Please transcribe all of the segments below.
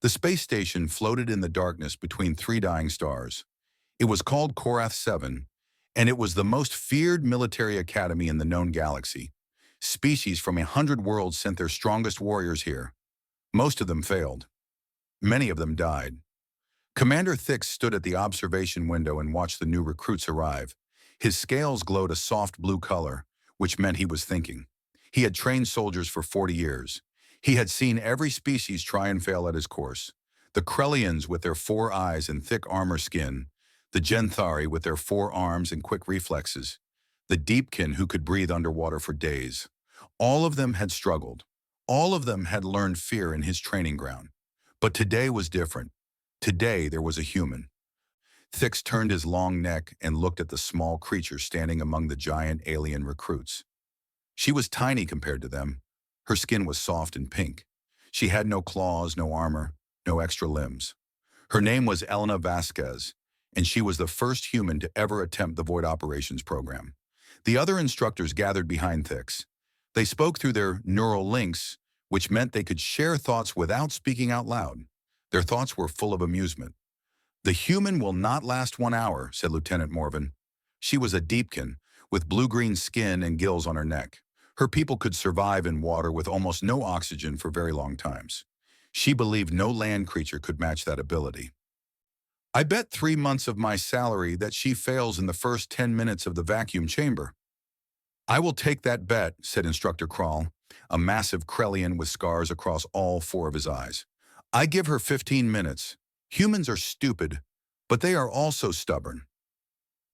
The space station floated in the darkness between three dying stars. It was called Korath 7, and it was the most feared military academy in the known galaxy. Species from 100 worlds sent their strongest warriors here. Most of them failed. Many of them died. Commander Thix stood at the observation window and watched the new recruits arrive. His scales glowed a soft blue color, which meant he was thinking. He had trained soldiers for 40 years. He had seen every species try and fail at his course. The Krellians with their 4 eyes and thick armor skin, the Genthari with their 4 arms and quick reflexes, the Deepkin who could breathe underwater for days. All of them had struggled. All of them had learned fear in his training ground. But today was different. Today there was a human. Thix turned his long neck and looked at the small creature standing among the giant alien recruits. She was tiny compared to them. Her skin was soft and pink. She had no claws, no armor, no extra limbs. Her name was Elena Vasquez, and she was the first human to ever attempt the Void Operations program. The other instructors gathered behind Thix. They spoke through their neural links, which meant they could share thoughts without speaking out loud. Their thoughts were full of amusement. "The human will not last 1 hour," said Lieutenant Morven. She was a Deepkin, with blue-green skin and gills on her neck. Her people could survive in water with almost no oxygen for very long times. She believed no land creature could match that ability. "I bet 3 months of my salary that she fails in the first 10 minutes of the vacuum chamber." "I will take that bet," said Instructor Kral, a massive Krellian with scars across all 4 of his eyes. "I give her 15 minutes. Humans are stupid, but they are also stubborn."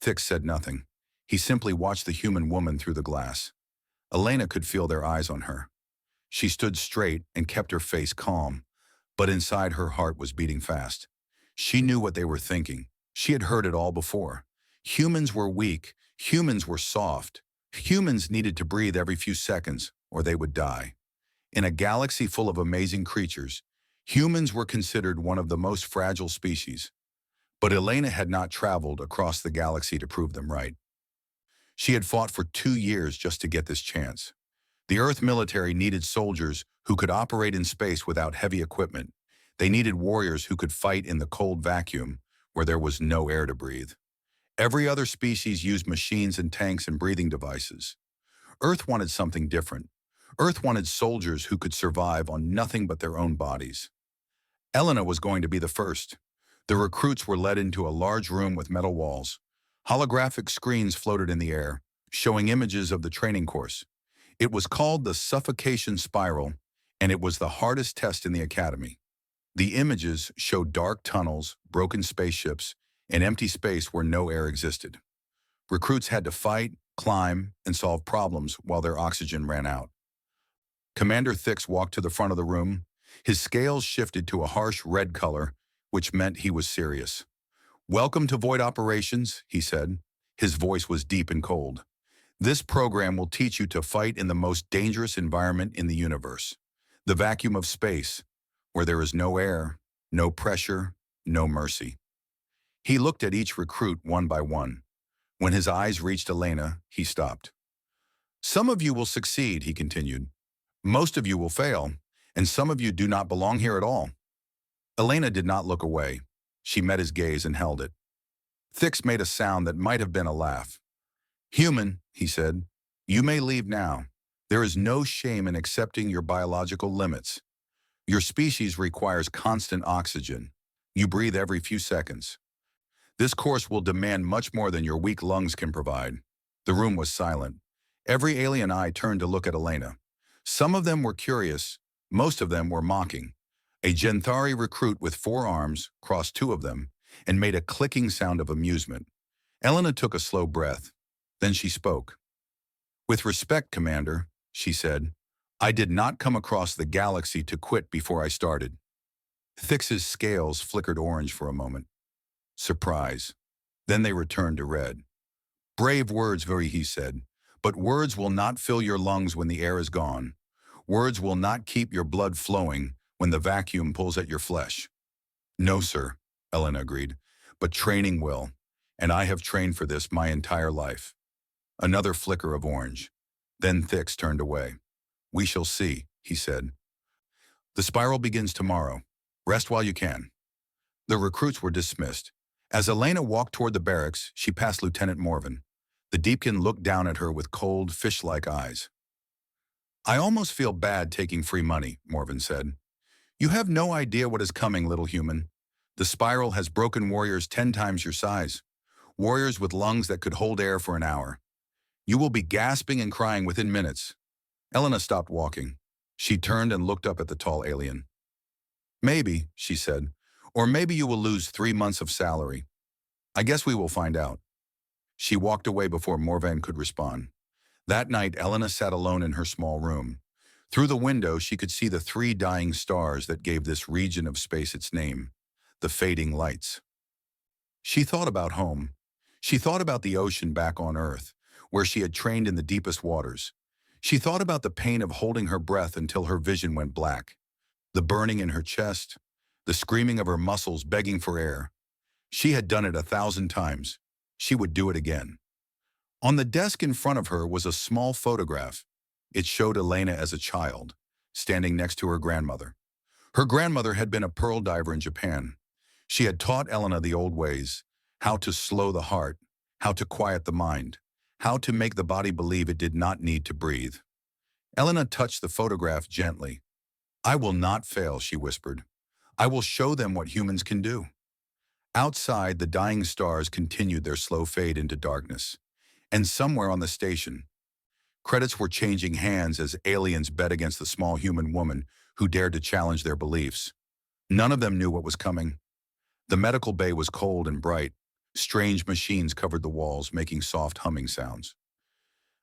Thix said nothing. He simply watched the human woman through the glass. Elena could feel their eyes on her. She stood straight and kept her face calm, but inside her heart was beating fast. She knew what they were thinking. She had heard it all before. Humans were weak. Humans were soft. Humans needed to breathe every few seconds, or they would die. In a galaxy full of amazing creatures, humans were considered one of the most fragile species. But Elena had not traveled across the galaxy to prove them right. She had fought for 2 years just to get this chance. The Earth military needed soldiers who could operate in space without heavy equipment. They needed warriors who could fight in the cold vacuum where there was no air to breathe. Every other species used machines and tanks and breathing devices. Earth wanted something different. Earth wanted soldiers who could survive on nothing but their own bodies. Elena was going to be the first. The recruits were led into a large room with metal walls. Holographic screens floated in the air, showing images of the training course. It was called the Suffocation Spiral, and it was the hardest test in the academy. The images showed dark tunnels, broken spaceships, and empty space where no air existed. Recruits had to fight, climb, and solve problems while their oxygen ran out. Commander Thix walked to the front of the room. His scales shifted to a harsh red color, which meant he was serious. "Welcome to Void Operations," he said. His voice was deep and cold. "This program will teach you to fight in the most dangerous environment in the universe, the vacuum of space, where there is no air, no pressure, no mercy." He looked at each recruit one by one. When his eyes reached Elena, he stopped. "Some of you will succeed," he continued. "Most of you will fail, and some of you do not belong here at all." Elena did not look away. She met his gaze and held it. Thix made a sound that might have been a laugh. "Human," he said, "you may leave now. There is no shame in accepting your biological limits. Your species requires constant oxygen. You breathe every few seconds. This course will demand much more than your weak lungs can provide." The room was silent. Every alien eye turned to look at Elena. Some of them were curious. Most of them were mocking. A Genthari recruit with 4 arms crossed 2 of them and made a clicking sound of amusement. Elena took a slow breath. Then she spoke. "With respect, Commander," she said, "I did not come across the galaxy to quit before I started." Thix's scales flickered orange for a moment. Surprise. Then they returned to red. "Brave words, Vuri," he said, "but words will not fill your lungs when the air is gone. Words will not keep your blood flowing when the vacuum pulls at your flesh." "No, sir," Elena agreed, "but training will, and I have trained for this my entire life." Another flicker of orange. Then Thix turned away. "We shall see," he said. "The spiral begins tomorrow. Rest while you can." The recruits were dismissed. As Elena walked toward the barracks, she passed Lieutenant Morven. The Deepkin looked down at her with cold, fish-like eyes. "I almost feel bad taking free money," Morven said. "You have no idea what is coming, little human. The spiral has broken warriors 10 times your size. Warriors with lungs that could hold air for an hour. You will be gasping and crying within minutes." Elena stopped walking. She turned and looked up at the tall alien. "Maybe," she said, "or maybe you will lose 3 months of salary. I guess we will find out." She walked away before Morvan could respond. That night, Elena sat alone in her small room. Through the window, she could see the 3 dying stars that gave this region of space its name, the fading lights. She thought about home. She thought about the ocean back on Earth, where she had trained in the deepest waters. She thought about the pain of holding her breath until her vision went black, the burning in her chest, the screaming of her muscles begging for air. She had done it 1,000 times. She would do it again. On the desk in front of her was a small photograph. It showed Elena as a child, standing next to her grandmother. Her grandmother had been a pearl diver in Japan. She had taught Elena the old ways, how to slow the heart, how to quiet the mind, how to make the body believe it did not need to breathe. Elena touched the photograph gently. "I will not fail," she whispered. "I will show them what humans can do." Outside, the dying stars continued their slow fade into darkness. And somewhere on the station, credits were changing hands as aliens bet against the small human woman who dared to challenge their beliefs. None of them knew what was coming. The medical bay was cold and bright. Strange machines covered the walls, making soft humming sounds.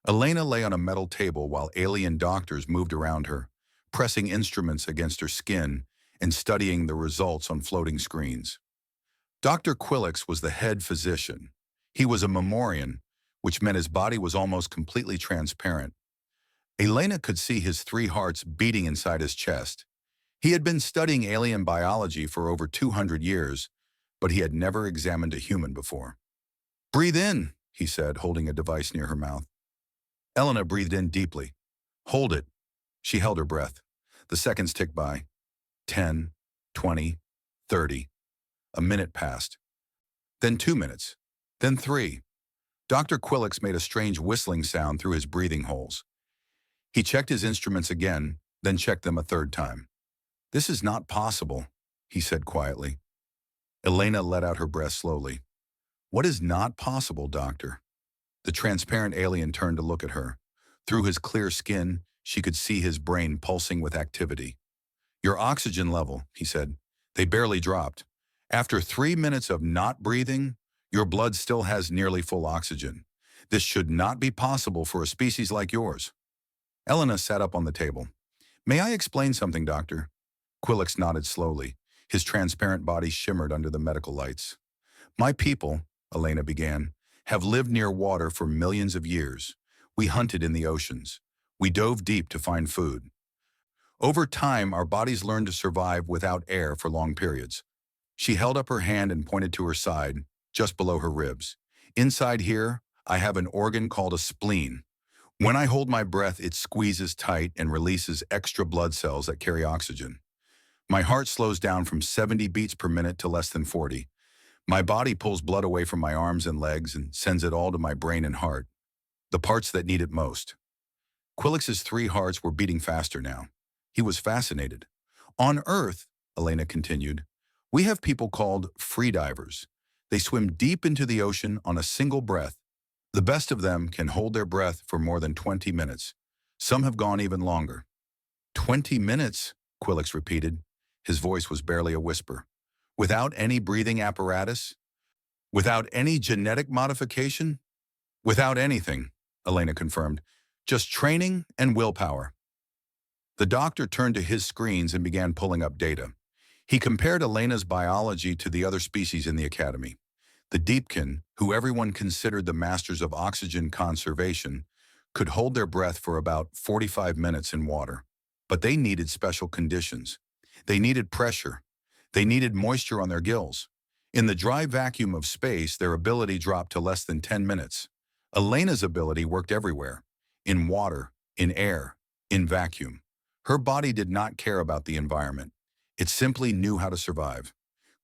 Elena lay on a metal table while alien doctors moved around her, pressing instruments against her skin and studying the results on floating screens. Dr. Quillix was the head physician. He was a Memorian, which meant his body was almost completely transparent. Elena could see his 3 hearts beating inside his chest. He had been studying alien biology for over 200 years, but he had never examined a human before. "Breathe in," he said, holding a device near her mouth. Elena breathed in deeply. "Hold it." She held her breath. The seconds ticked by. 10, 20, 30. A minute passed. Then 2 minutes. Then 3. Dr. Quillix made a strange whistling sound through his breathing holes. He checked his instruments again, then checked them a 3rd time. "This is not possible," he said quietly. Elena let out her breath slowly. "What is not possible, doctor?" The transparent alien turned to look at her. Through his clear skin, she could see his brain pulsing with activity. "Your oxygen level," he said. "They barely dropped. After 3 minutes of not breathing, your blood still has nearly full oxygen. This should not be possible for a species like yours." Elena sat up on the table. "May I explain something, doctor?" Quillix nodded slowly. His transparent body shimmered under the medical lights. "My people," Elena began, "have lived near water for millions of years. We hunted in the oceans. We dove deep to find food. Over time, our bodies learned to survive without air for long periods." She held up her hand and pointed to her side, just below her ribs. "Inside here, I have an organ called a spleen. When I hold my breath, it squeezes tight and releases extra blood cells that carry oxygen. My heart slows down from 70 beats per minute to less than 40. My body pulls blood away from my arms and legs and sends it all to my brain and heart, the parts that need it most." Quillix's 3 hearts were beating faster now. He was fascinated. "On Earth," Elena continued, "we have people called freedivers. They swim deep into the ocean on a single breath. The best of them can hold their breath for more than 20 minutes. Some have gone even longer." 20 minutes, Quillix repeated. His voice was barely a whisper. "Without any breathing apparatus? Without any genetic modification?" "Without anything," Elena confirmed. "Just training and willpower." The doctor turned to his screens and began pulling up data. He compared Elena's biology to the other species in the academy. The Deepkin, who everyone considered the masters of oxygen conservation, could hold their breath for about 45 minutes in water. But they needed special conditions. They needed pressure. They needed moisture on their gills. In the dry vacuum of space, their ability dropped to less than 10 minutes. Elena's ability worked everywhere. In water, in air, in vacuum. Her body did not care about the environment. It simply knew how to survive.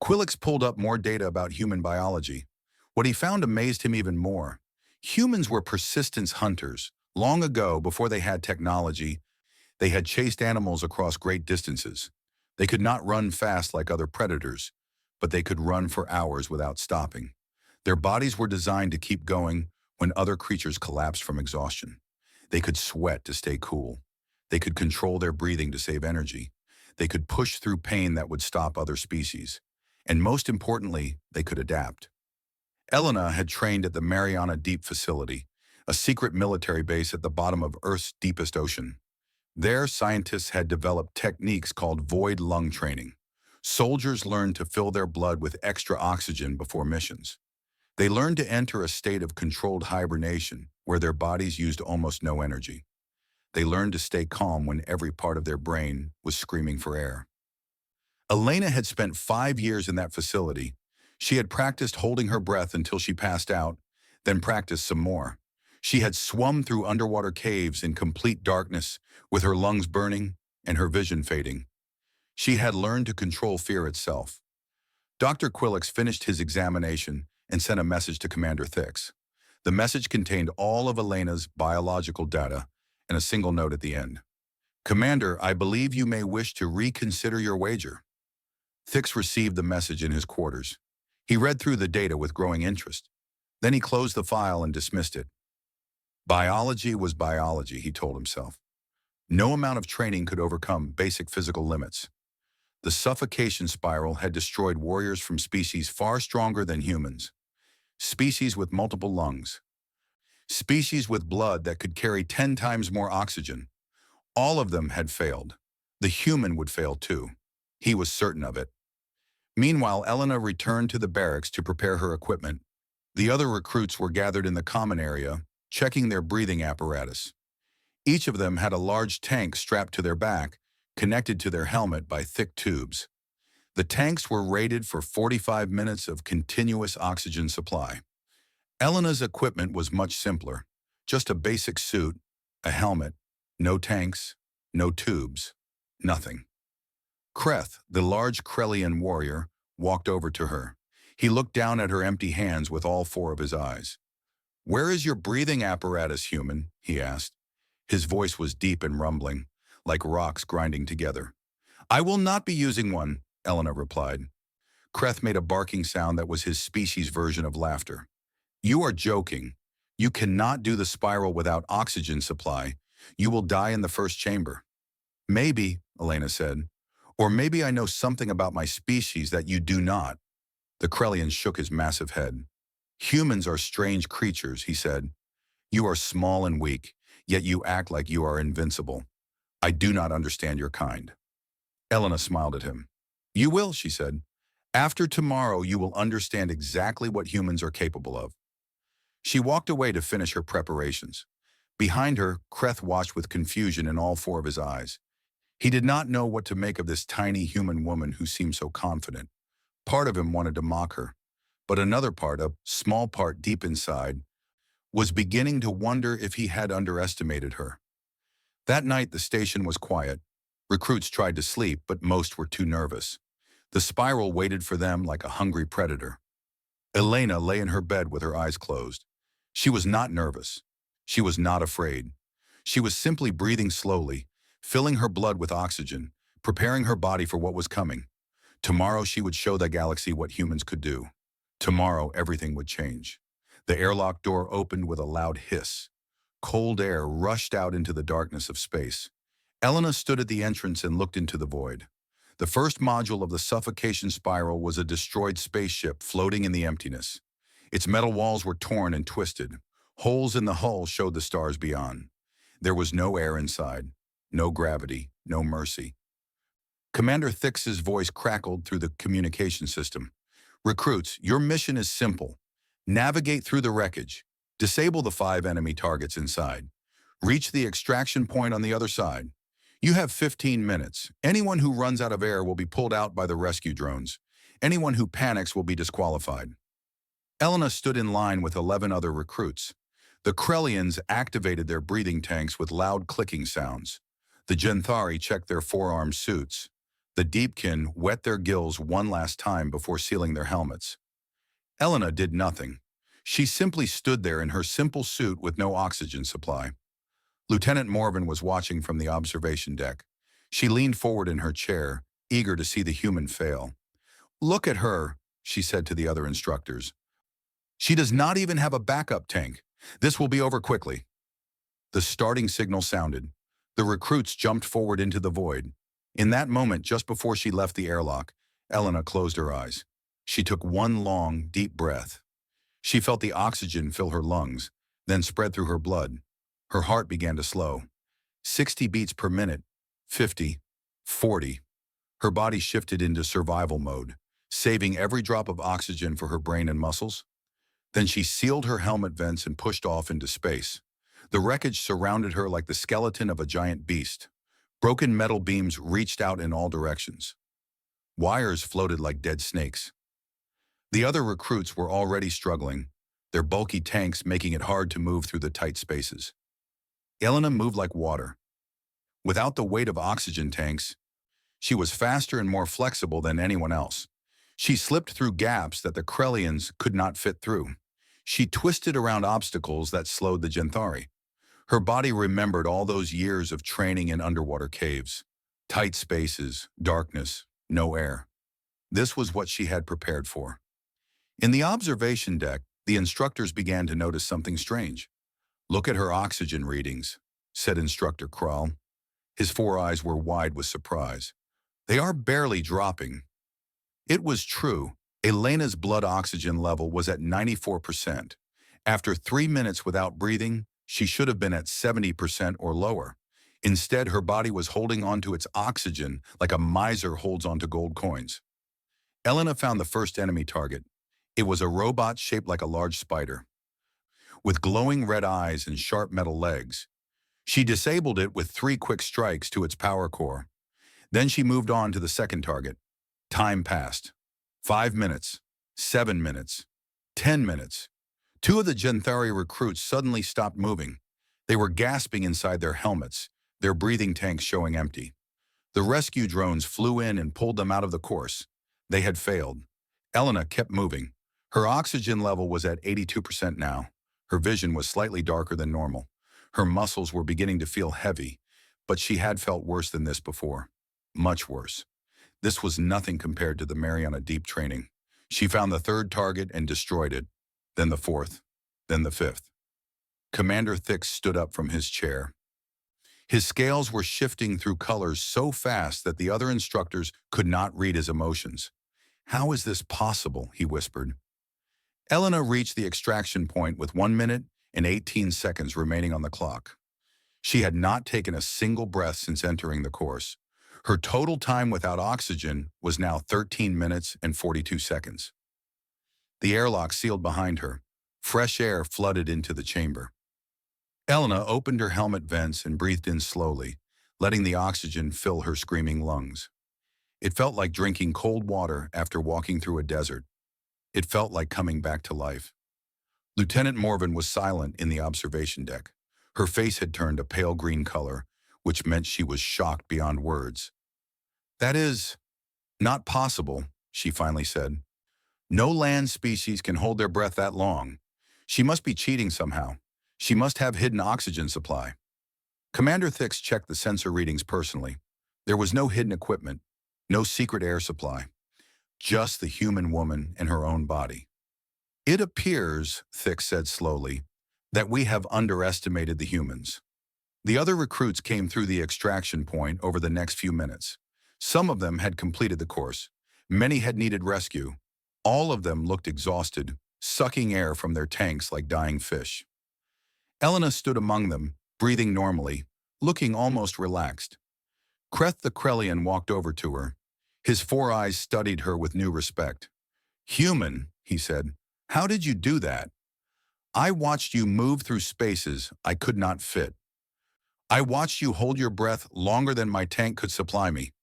Quillix pulled up more data about human biology. What he found amazed him even more. Humans were persistence hunters. Long ago, before they had technology, they had chased animals across great distances. They could not run fast like other predators, but they could run for hours without stopping. Their bodies were designed to keep going when other creatures collapsed from exhaustion. They could sweat to stay cool. They could control their breathing to save energy. They could push through pain that would stop other species. And most importantly, they could adapt. Elena had trained at the Mariana Deep Facility, a secret military base at the bottom of Earth's deepest ocean. There, scientists had developed techniques called void lung training. Soldiers learned to fill their blood with extra oxygen before missions. They learned to enter a state of controlled hibernation where their bodies used almost no energy. They learned to stay calm when every part of their brain was screaming for air. Elena had spent 5 years in that facility. She had practiced holding her breath until she passed out, then practiced some more. She had swum through underwater caves in complete darkness, with her lungs burning and her vision fading. She had learned to control fear itself. Dr. Quillix finished his examination and sent a message to Commander Thix. The message contained all of Elena's biological data and a single note at the end. "Commander, I believe you may wish to reconsider your wager." Thix received the message in his quarters. He read through the data with growing interest. Then he closed the file and dismissed it. Biology was biology, he told himself. No amount of training could overcome basic physical limits. The suffocation spiral had destroyed warriors from species far stronger than humans. Species with multiple lungs. Species with blood that could carry 10 times more oxygen. All of them had failed. The human would fail too. He was certain of it. Meanwhile, Elena returned to the barracks to prepare her equipment. The other recruits were gathered in the common area, checking their breathing apparatus. Each of them had a large tank strapped to their back, connected to their helmet by thick tubes. The tanks were rated for 45 minutes of continuous oxygen supply. Elena's equipment was much simpler. Just a basic suit, a helmet, no tanks, no tubes, nothing. Kreth, the large Krellian warrior, walked over to her. He looked down at her empty hands with all four of his eyes. "Where is your breathing apparatus, human?" he asked. His voice was deep and rumbling, like rocks grinding together. "I will not be using one," Elena replied. Kreth made a barking sound that was his species' version of laughter. "You are joking. You cannot do the spiral without oxygen supply. You will die in the first chamber." "Maybe," Elena said. "Or maybe I know something about my species that you do not." The Krellian shook his massive head. "Humans are strange creatures," he said. "You are small and weak, yet you act like you are invincible. I do not understand your kind." Elena smiled at him. "You will," she said. "After tomorrow, you will understand exactly what humans are capable of." She walked away to finish her preparations. Behind her, Kreth watched with confusion in all four of his eyes. He did not know what to make of this tiny human woman who seemed so confident. Part of him wanted to mock her, but another part, a small part deep inside, was beginning to wonder if he had underestimated her. That night, the station was quiet. Recruits tried to sleep, but most were too nervous. The spiral waited for them like a hungry predator. Elena lay in her bed with her eyes closed. She was not nervous. She was not afraid. She was simply breathing slowly, filling her blood with oxygen, preparing her body for what was coming. Tomorrow she would show the galaxy what humans could do. Tomorrow everything would change. The airlock door opened with a loud hiss. Cold air rushed out into the darkness of space. Elena stood at the entrance and looked into the void. The first module of the suffocation spiral was a destroyed spaceship floating in the emptiness. Its metal walls were torn and twisted. Holes in the hull showed the stars beyond. There was no air inside, no gravity, no mercy. Commander Thix's voice crackled through the communication system. "Recruits, your mission is simple. Navigate through the wreckage. Disable the 5 enemy targets inside. Reach the extraction point on the other side. You have 15 minutes. Anyone who runs out of air will be pulled out by the rescue drones. Anyone who panics will be disqualified." Elena stood in line with 11 other recruits. The Krellians activated their breathing tanks with loud clicking sounds. The Genthari checked their forearm suits. The Deepkin wet their gills one last time before sealing their helmets. Elena did nothing. She simply stood there in her simple suit with no oxygen supply. Lieutenant Morven was watching from the observation deck. She leaned forward in her chair, eager to see the human fail. "Look at her," she said to the other instructors. "She does not even have a backup tank. This will be over quickly." The starting signal sounded. The recruits jumped forward into the void. In that moment, just before she left the airlock, Elena closed her eyes. She took one long, deep breath. She felt the oxygen fill her lungs, then spread through her blood. Her heart began to slow. 60 beats per minute, 50, 40. Her body shifted into survival mode, saving every drop of oxygen for her brain and muscles. Then she sealed her helmet vents and pushed off into space. The wreckage surrounded her like the skeleton of a giant beast. Broken metal beams reached out in all directions. Wires floated like dead snakes. The other recruits were already struggling, their bulky tanks making it hard to move through the tight spaces. Elena moved like water. Without the weight of oxygen tanks, she was faster and more flexible than anyone else. She slipped through gaps that the Krellians could not fit through. She twisted around obstacles that slowed the Genthari. Her body remembered all those years of training in underwater caves. Tight spaces, darkness, no air. This was what she had prepared for. In the observation deck, the instructors began to notice something strange. "Look at her oxygen readings," said Instructor Kral. His 4 eyes were wide with surprise. "They are barely dropping." It was true. Elena's blood oxygen level was at 94%. After 3 minutes without breathing, she should have been at 70% or lower. Instead, her body was holding onto its oxygen like a miser holds onto gold coins. Elena found the first enemy target. It was a robot shaped like a large spider. With glowing red eyes and sharp metal legs, she disabled it with 3 quick strikes to its power core. Then she moved on to the second target. Time passed. 5 minutes, 7 minutes, 10 minutes. 2 of the Genthari recruits suddenly stopped moving. They were gasping inside their helmets, their breathing tanks showing empty. The rescue drones flew in and pulled them out of the course. They had failed. Elena kept moving. Her oxygen level was at 82% now. Her vision was slightly darker than normal. Her muscles were beginning to feel heavy, but she had felt worse than this before. Much worse. This was nothing compared to the Mariana Deep training. She found the third target and destroyed it, then the fourth, then the fifth. Commander Thix stood up from his chair. His scales were shifting through colors so fast that the other instructors could not read his emotions. "How is this possible?" he whispered. Elena reached the extraction point with 1 minute and 18 seconds remaining on the clock. She had not taken a single breath since entering the course. Her total time without oxygen was now 13 minutes and 42 seconds. The airlock sealed behind her. Fresh air flooded into the chamber. Elena opened her helmet vents and breathed in slowly, letting the oxygen fill her screaming lungs. It felt like drinking cold water after walking through a desert. It felt like coming back to life. Lieutenant Morven was silent in the observation deck. Her face had turned a pale green color, which meant she was shocked beyond words. "That is not possible," she finally said. "No land species can hold their breath that long. She must be cheating somehow. She must have hidden oxygen supply." Commander Thix checked the sensor readings personally. There was no hidden equipment, no secret air supply. Just the human woman and her own body. "It appears," Thix said slowly, "that we have underestimated the humans." The other recruits came through the extraction point over the next few minutes. Some of them had completed the course. Many had needed rescue. All of them looked exhausted, sucking air from their tanks like dying fish. Elena stood among them, breathing normally, looking almost relaxed. Kreth the Krellian walked over to her. His 4 eyes studied her with new respect. "Human," he said, "how did you do that? I watched you move through spaces I could not fit. I watched you hold your breath longer than my tank could supply me.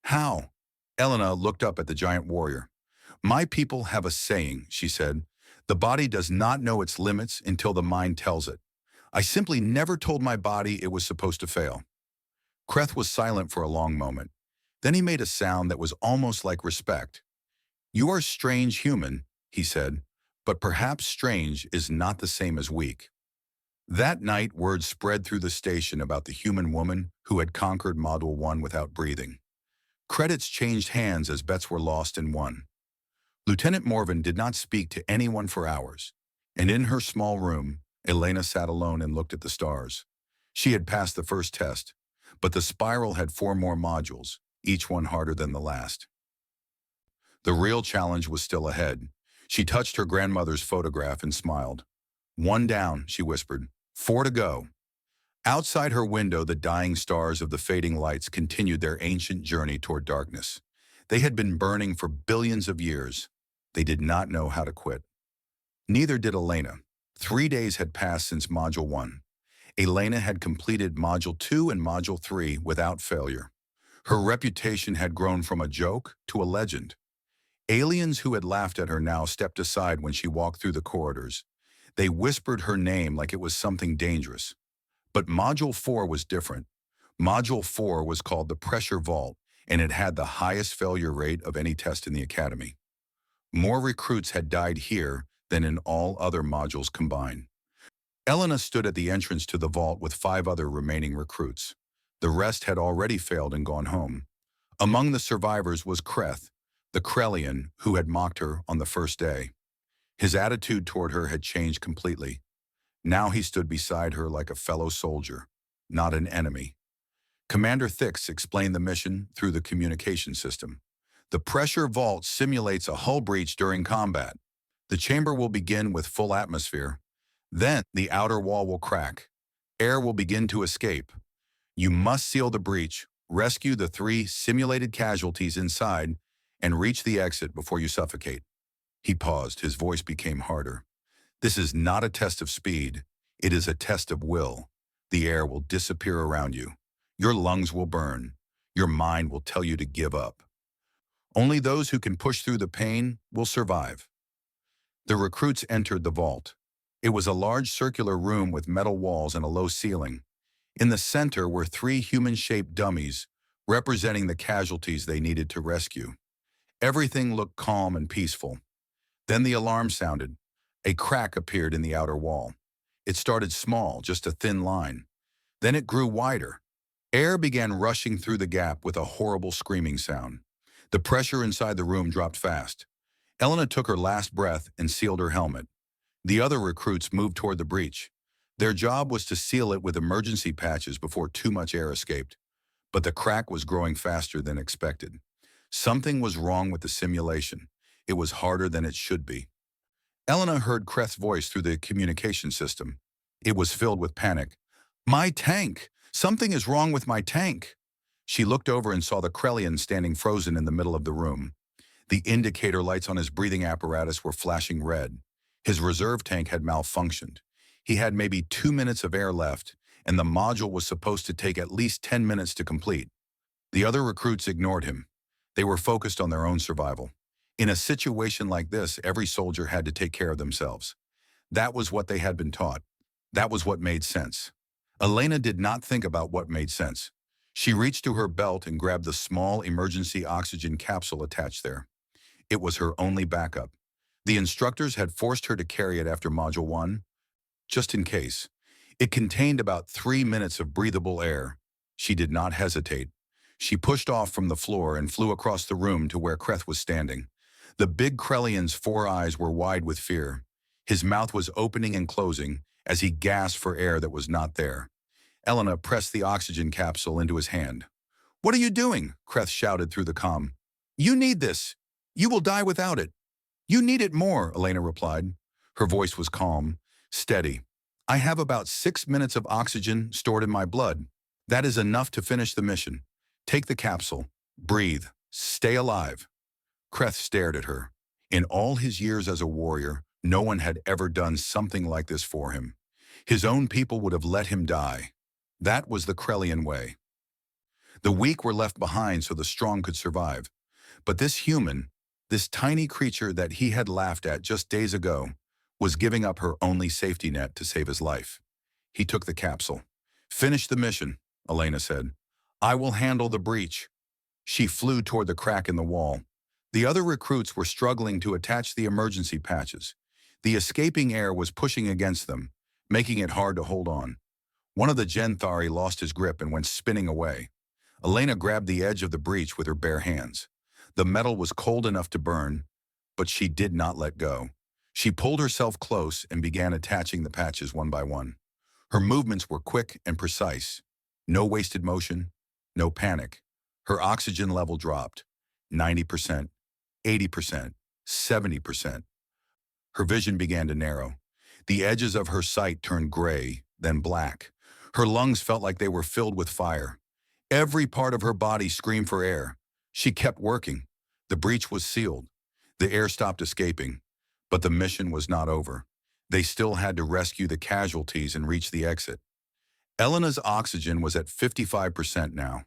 How?" Elena looked up at the giant warrior. "My people have a saying," she said. "The body does not know its limits until the mind tells it. I simply never told my body it was supposed to fail." Kreth was silent for a long moment. Then he made a sound that was almost like respect. "You are strange human," he said, "but perhaps strange is not the same as weak." That night, word spread through the station about the human woman who had conquered Module 1 without breathing. Credits changed hands as bets were lost and won. Lieutenant Morven did not speak to anyone for hours, and in her small room, Elena sat alone and looked at the stars. She had passed the first test, but the spiral had 4 more modules, each one harder than the last. The real challenge was still ahead. She touched her grandmother's photograph and smiled. "1 down," she whispered. 4 to go." Outside her window, the dying stars of the fading lights continued their ancient journey toward darkness. They had been burning for billions of years. They did not know how to quit. Neither did Elena. 3 days had passed since Module 1. Elena had completed Module 2 and Module 3 without failure. Her reputation had grown from a joke to a legend. Aliens who had laughed at her now stepped aside when she walked through the corridors. They whispered her name like it was something dangerous. But Module 4 was different. Module 4 was called the Pressure Vault, and it had the highest failure rate of any test in the Academy. More recruits had died here than in all other modules combined. Elena stood at the entrance to the vault with 5 other remaining recruits. The rest had already failed and gone home. Among the survivors was Kreth, the Krellian who had mocked her on the first day. His attitude toward her had changed completely. Now he stood beside her like a fellow soldier, not an enemy. Commander Thix explained the mission through the communication system. "The pressure vault simulates a hull breach during combat. The chamber will begin with full atmosphere. Then the outer wall will crack. Air will begin to escape. You must seal the breach, rescue the 3 simulated casualties inside, and reach the exit before you suffocate." He paused. His voice became harder. "This is not a test of speed. It is a test of will. The air will disappear around you. Your lungs will burn. Your mind will tell you to give up. Only those who can push through the pain will survive." The recruits entered the vault. It was a large circular room with metal walls and a low ceiling. In the center were 3 human-shaped dummies, representing the casualties they needed to rescue. Everything looked calm and peaceful. Then the alarm sounded. A crack appeared in the outer wall. It started small, just a thin line. Then it grew wider. Air began rushing through the gap with a horrible screaming sound. The pressure inside the room dropped fast. Elena took her last breath and sealed her helmet. The other recruits moved toward the breach. Their job was to seal it with emergency patches before too much air escaped. But the crack was growing faster than expected. Something was wrong with the simulation. It was harder than it should be. Elena heard Kreth's voice through the communication system. It was filled with panic. "My tank! Something is wrong with my tank!" She looked over and saw the Krellian standing frozen in the middle of the room. The indicator lights on his breathing apparatus were flashing red. His reserve tank had malfunctioned. He had maybe 2 minutes of air left, and the module was supposed to take at least 10 minutes to complete. The other recruits ignored him. They were focused on their own survival. In a situation like this, every soldier had to take care of themselves. That was what they had been taught. That was what made sense. Elena did not think about what made sense. She reached to her belt and grabbed the small emergency oxygen capsule attached there. It was her only backup. The instructors had forced her to carry it after Module 1, just in case. It contained about 3 minutes of breathable air. She did not hesitate. She pushed off from the floor and flew across the room to where Kreth was standing. The big Krellian's 4 eyes were wide with fear. His mouth was opening and closing as he gasped for air that was not there. Elena pressed the oxygen capsule into his hand. "What are you doing?" Kreth shouted through the comm. "You need this. You will die without it." "You need it more," Elena replied. Her voice was calm, steady. "I have about 6 minutes of oxygen stored in my blood. That is enough to finish the mission. Take the capsule. Breathe. Stay alive." Kreth stared at her. In all his years as a warrior, no one had ever done something like this for him. His own people would have let him die. That was the Krellian way. The weak were left behind so the strong could survive. But this human, this tiny creature that he had laughed at just days ago, was giving up her only safety net to save his life. He took the capsule. "Finish the mission," Elena said. "I will handle the breach." She flew toward the crack in the wall. The other recruits were struggling to attach the emergency patches. The escaping air was pushing against them, making it hard to hold on. One of the Genthari lost his grip and went spinning away. Elena grabbed the edge of the breach with her bare hands. The metal was cold enough to burn, but she did not let go. She pulled herself close and began attaching the patches one by one. Her movements were quick and precise. No wasted motion, no panic. Her oxygen level dropped. 90%, 80%, 70%. Her vision began to narrow. The edges of her sight turned gray, then black. Her lungs felt like they were filled with fire. Every part of her body screamed for air. She kept working. The breach was sealed. The air stopped escaping. But the mission was not over. They still had to rescue the casualties and reach the exit. Elena's oxygen was at 55% now.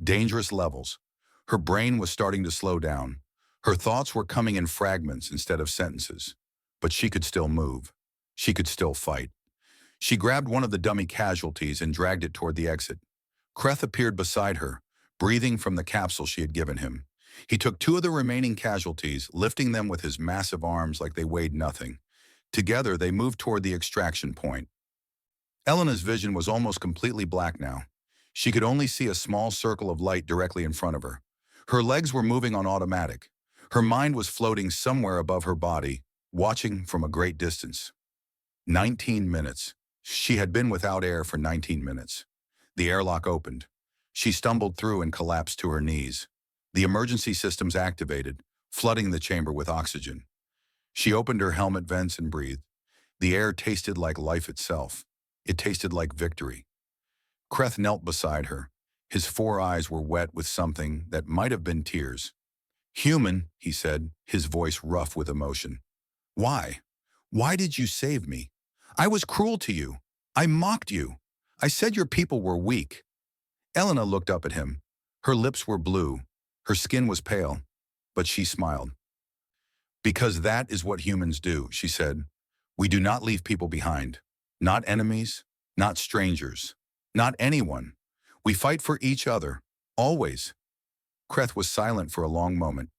Dangerous levels. Her brain was starting to slow down. Her thoughts were coming in fragments instead of sentences. But she could still move. She could still fight. She grabbed one of the dummy casualties and dragged it toward the exit. Kreth appeared beside her, breathing from the capsule she had given him. He took two of the remaining casualties, lifting them with his massive arms like they weighed nothing. Together, they moved toward the extraction point. Elena's vision was almost completely black now. She could only see a small circle of light directly in front of her. Her legs were moving on automatic. Her mind was floating somewhere above her body, watching from a great distance. 19 minutes. She had been without air for 19 minutes. The airlock opened. She stumbled through and collapsed to her knees. The emergency systems activated, flooding the chamber with oxygen. She opened her helmet vents and breathed. The air tasted like life itself. It tasted like victory. Kreth knelt beside her. His 4 eyes were wet with something that might have been tears. "Human," he said, his voice rough with emotion. "Why? Why did you save me? I was cruel to you. I mocked you. I said your people were weak." Elena looked up at him. Her lips were blue. Her skin was pale, but she smiled. "Because that is what humans do," she said. "We do not leave people behind. Not enemies, not strangers, not anyone. We fight for each other, always." Kreth was silent for a long moment.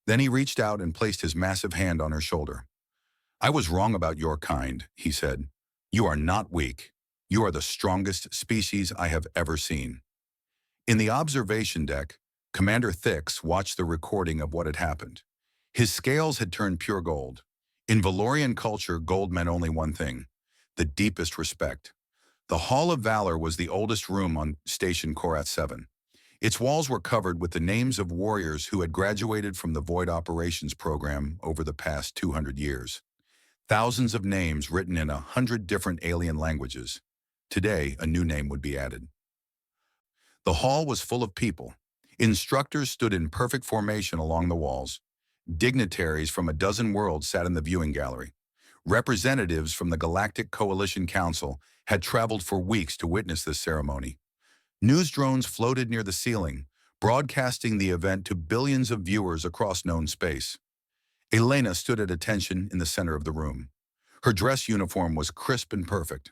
Then he reached out and placed his massive hand on her shoulder. "I was wrong about your kind," he said. "You are not weak. You are the strongest species I have ever seen." In the observation deck, Commander Thix watched the recording of what had happened. His scales had turned pure gold. In Valorian culture, gold meant only one thing: the deepest respect. The Hall of Valor was the oldest room on Station Korath 7. Its walls were covered with the names of warriors who had graduated from the Void Operations program over the past 200 years. Thousands of names written in 100 different alien languages. Today, a new name would be added. The hall was full of people. Instructors stood in perfect formation along the walls. Dignitaries from a dozen worlds sat in the viewing gallery. Representatives from the Galactic Coalition Council had traveled for weeks to witness this ceremony. News drones floated near the ceiling, broadcasting the event to billions of viewers across known space. Elena stood at attention in the center of the room. Her dress uniform was crisp and perfect.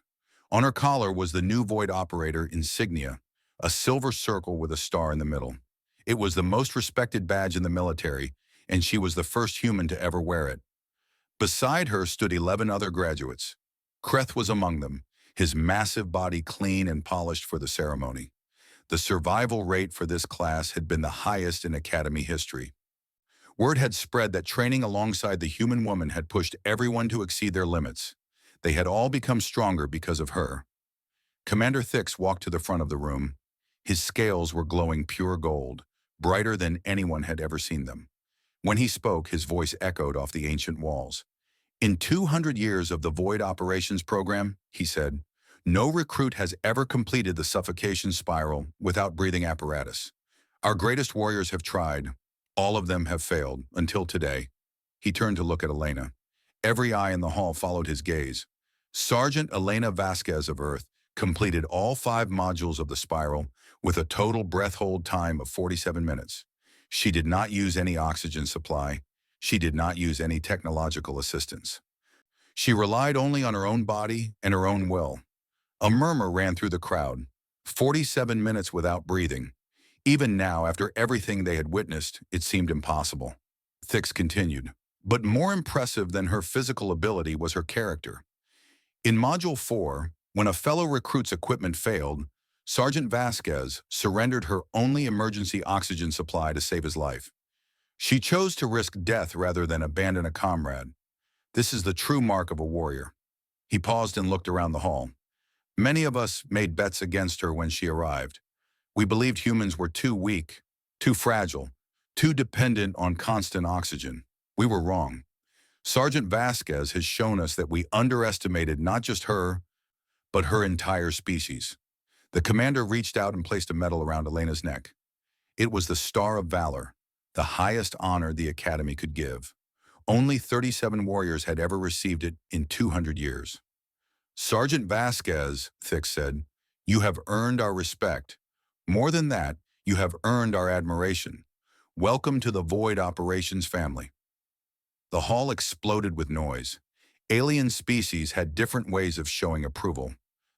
On her collar was the new Void Operator insignia, a silver circle with a star in the middle. It was the most respected badge in the military, and she was the first human to ever wear it. Beside her stood 11 other graduates. Kreth was among them, his massive body clean and polished for the ceremony. The survival rate for this class had been the highest in Academy history. Word had spread that training alongside the human woman had pushed everyone to exceed their limits. They had all become stronger because of her. Commander Thix walked to the front of the room. His scales were glowing pure gold, brighter than anyone had ever seen them. When he spoke, his voice echoed off the ancient walls. "In 200 years of the Void Operations program," he said, "no recruit has ever completed the suffocation spiral without breathing apparatus. Our greatest warriors have tried. All of them have failed, until today." He turned to look at Elena. Every eye in the hall followed his gaze. Sergeant Elena Vasquez of Earth completed all 5 modules of the spiral with a total breath hold time of 47 minutes. She did not use any oxygen supply. She did not use any technological assistance. She relied only on her own body and her own will. A murmur ran through the crowd. 47 minutes without breathing. Even now, after everything they had witnessed, it seemed impossible. Thix continued. But more impressive than her physical ability was her character. In Module 4, when a fellow recruit's equipment failed, Sergeant Vasquez surrendered her only emergency oxygen supply to save his life. She chose to risk death rather than abandon a comrade. This is the true mark of a warrior. He paused and looked around the hall. Many of us made bets against her when she arrived. We believed humans were too weak, too fragile, too dependent on constant oxygen. We were wrong. Sergeant Vasquez has shown us that we underestimated not just her, but her entire species. The commander reached out and placed a medal around Elena's neck. It was the Star of Valor, the highest honor the Academy could give. Only 37 warriors had ever received it in 200 years. Sergeant Vasquez, Thix said, you have earned our respect. More than that, you have earned our admiration. Welcome to the Void Operations family. The hall exploded with noise. Alien species had different ways of showing approval.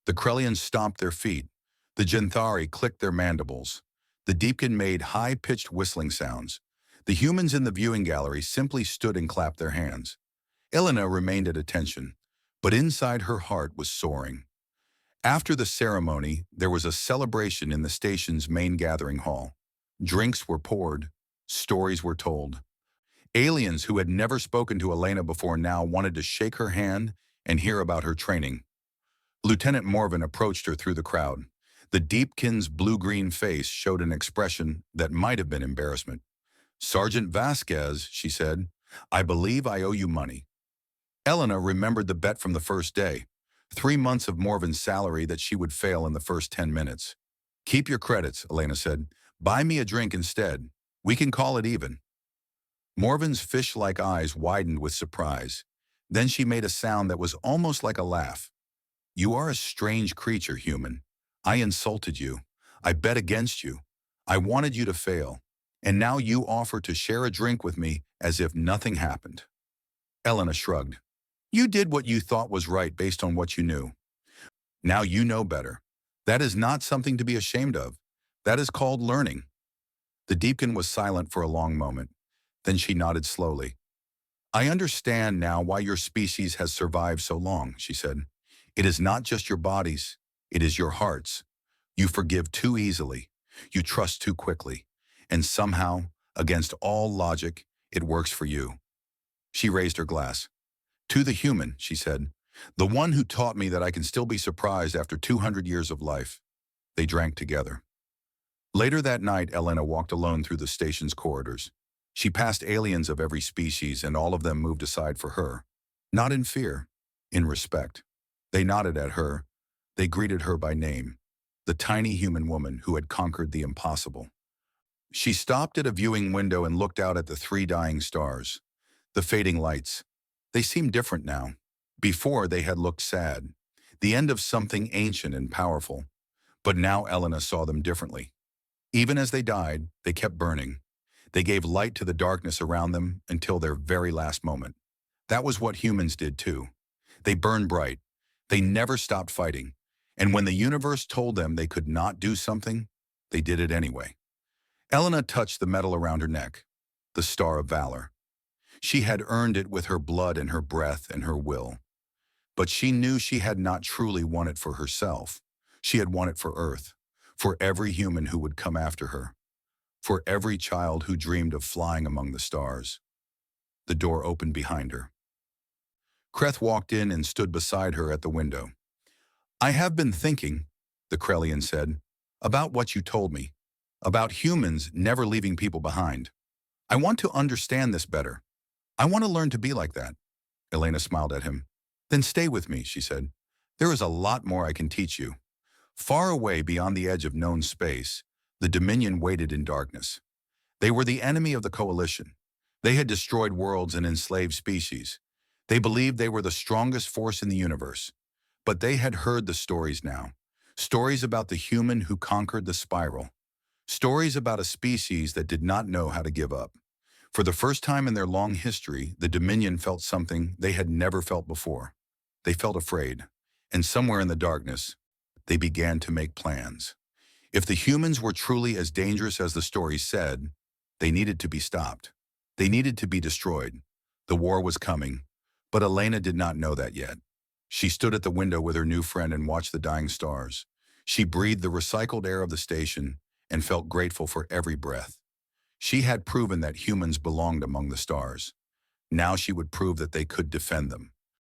The Krellians stomped their feet. The Genthari clicked their mandibles. The Deepkin made high-pitched whistling sounds. The humans in the viewing gallery simply stood and clapped their hands. Elena remained at attention, but inside her heart was soaring. After the ceremony, there was a celebration in the station's main gathering hall. Drinks were poured. Stories were told. Aliens who had never spoken to Elena before now wanted to shake her hand and hear about her training. Lieutenant Morven approached her through the crowd. The Deepkin's blue-green face showed an expression that might have been embarrassment. Sergeant Vasquez, she said, I believe I owe you money. Elena remembered the bet from the first day, 3 months of Morven's salary that she would fail in the first 10 minutes. Keep your credits, Elena said. Buy me a drink instead. We can call it even. Morven's fish-like eyes widened with surprise. Then she made a sound that was almost like a laugh. You are a strange creature, human. I insulted you. I bet against you. I wanted you to fail. And now you offer to share a drink with me as if nothing happened. Elena shrugged. You did what you thought was right based on what you knew. Now you know better. That is not something to be ashamed of. That is called learning. The Deepkin was silent for a long moment. Then she nodded slowly. I understand now why your species has survived so long, she said. It is not just your bodies. It is your hearts. You forgive too easily. You trust too quickly. And somehow, against all logic, it works for you. She raised her glass. To the human, she said, the one who taught me that I can still be surprised after 200 years of life. They drank together. Later that night, Elena walked alone through the station's corridors. She passed aliens of every species, and all of them moved aside for her. Not in fear, in respect. They nodded at her. They greeted her by name, the tiny human woman who had conquered the impossible. She stopped at a viewing window and looked out at the 3 dying stars, the fading lights. They seemed different now. Before, they had looked sad, the end of something ancient and powerful. But now Elena saw them differently. Even as they died, they kept burning. They gave light to the darkness around them until their very last moment. That was what humans did too. They burned bright. They never stopped fighting. And when the universe told them they could not do something, they did it anyway. Elena touched the medal around her neck, the Star of Valor. She had earned it with her blood and her breath and her will. But she knew she had not truly won it for herself. She had won it for Earth, for every human who would come after her, for every child who dreamed of flying among the stars. The door opened behind her. Kreth walked in and stood beside her at the window. I have been thinking, the Krellian said, about what you told me, about humans never leaving people behind. I want to understand this better. I want to learn to be like that. Elena smiled at him. Then stay with me, she said. There is a lot more I can teach you. Far away beyond the edge of known space, the Dominion waited in darkness. They were the enemy of the Coalition. They had destroyed worlds and enslaved species. They believed they were the strongest force in the universe. But they had heard the stories now. Stories about the human who conquered the spiral. Stories about a species that did not know how to give up. For the first time in their long history, the Dominion felt something they had never felt before. They felt afraid. And somewhere in the darkness, they began to make plans. If the humans were truly as dangerous as the story said, they needed to be stopped. They needed to be destroyed. The war was coming, but Elena did not know that yet. She stood at the window with her new friend and watched the dying stars. She breathed the recycled air of the station and felt grateful for every breath. She had proven that humans belonged among the stars. Now she would prove that they could defend them.